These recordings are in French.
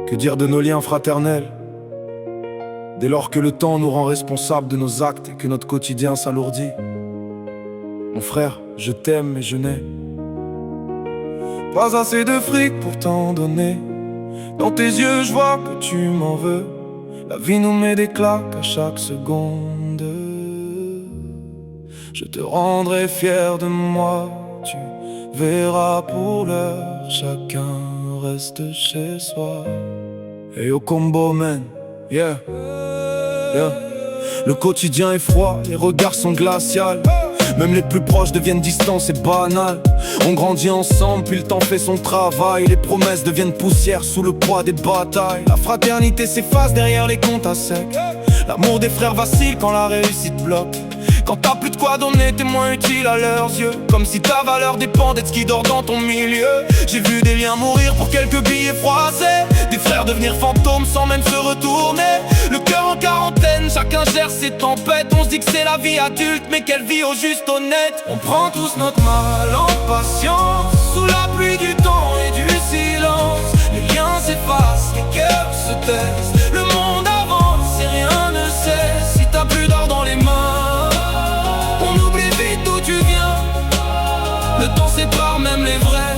Que dire de nos liens fraternels? Dès lors que le temps nous rend responsables de nos actes et que notre quotidien s'alourdit. Mon frère, je t'aime mais je n'ai pas assez de fric pour t'en donner. Dans tes yeux je vois que tu m'en veux. La vie nous met des claques à chaque seconde. Je te rendrai fier de moi. Tu verras pour l'heure, chacun reste chez soi. Et au combo man, yeah. Le quotidien est froid, les regards sont glaciaux. Même les plus proches deviennent distants, c'est banal. On grandit ensemble, puis le temps fait son travail. Les promesses deviennent poussière sous le poids des batailles. La fraternité s'efface derrière les comptes à sec. L'amour des frères vacille quand la réussite bloque. Quand t'as plus de quoi donner, t'es moins utile à leurs yeux. Comme si ta valeur dépendait de ce qui dort dans ton milieu. J'ai vu des liens mourir pour quelques billets froissés. Des frères devenir fantômes sans même se retourner. Le cœur en quarantaine, chacun gère ses tempêtes. On se dit que c'est la vie adulte, mais quelle vie au juste honnête. On prend tous notre mal en patience, sous la pluie du temps et du silence. Les liens s'effacent, les cœurs se taisent. Le monde avance et rien ne cesse. Si t'as plus d'or dans les mains, on oublie vite d'où tu viens. Le temps sépare même les vrais,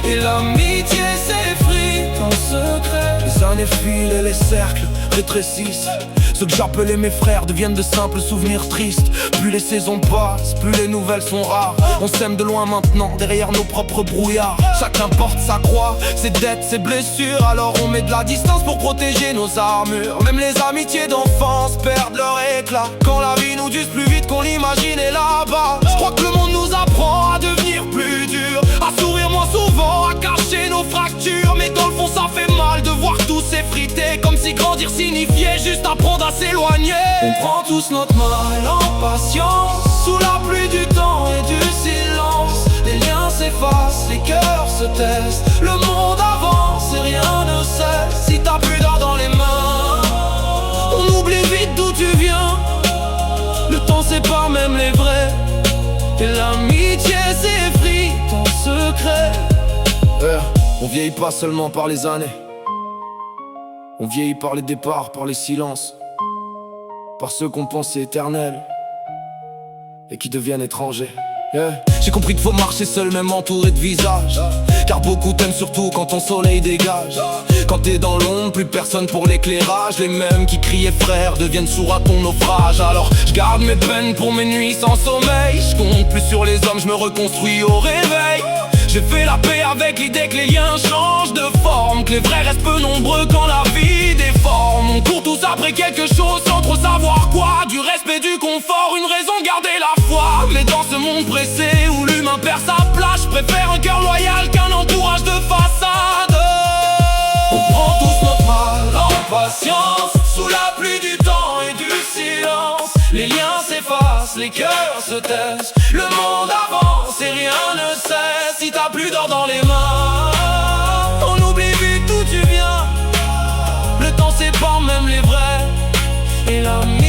et l'amitié s'effrite en secret. Les années filent et les cercles rétrécissent. Ceux que j'appelais mes frères deviennent de simples souvenirs tristes. Plus les saisons passent, plus les nouvelles sont rares. On s'aime de loin maintenant, derrière nos propres brouillards. Chacun porte sa croix, ses dettes, ses blessures. Alors on met de la distance pour protéger nos armures. Même les amitiés d'enfance perdent leur éclat quand la vie nous use plus vite qu'on l'imaginait là-bas. Je crois que le monde nous apprend à devenir plus dur, à sourire moins souvent, à cacher nos fractures. Mais dans le fond ça fait mal de voir tout s'effriter, comme si grandir signifiait juste apprendre à s'éloigner. On prend tous notre mal en patience, sous la pluie du temps et du silence. Les liens s'effacent, les cœurs se taisent. Le monde avance et rien ne cesse. Si t'as plus d'or dans les mains, on oublie vite d'où tu viens. Le temps sépare même les vrais, et l'amitié s'effrite en secret. On vieillit pas seulement par les années, on vieillit par les départs, par les silences, par ceux qu'on pensait éternels et qui deviennent étrangers. J'ai compris qu'il faut marcher seul, même entouré de visages, car beaucoup t'aiment surtout quand ton soleil dégage. Quand t'es dans l'ombre, plus personne pour l'éclairage. Les mêmes qui criaient frère deviennent sourds à ton naufrage. Alors je garde mes peines pour mes nuits sans sommeil. Je compte plus sur les hommes, je me reconstruis au réveil. J'ai fait la paix avec l'idée que les liens changent de forme, que les vrais restent peu nombreux quand la vie déforme. On court tous après quelque chose sans trop savoir quoi. Du respect, du confort, une raison de garder la foi. Mais dans ce monde pressé où l'humain perd sa place, je préfère un cœur loyal qu'un entourage de façade. On prend tous notre mal en patience, sous la pluie du temps et du silence. Les liens s'effacent, les cœurs se taisent. Le monde avance et rien ne cesse. Si t'as plus d'or dans les mains, on oublie vite d'où tu viens. Le temps sépare même les vrais, et l'ami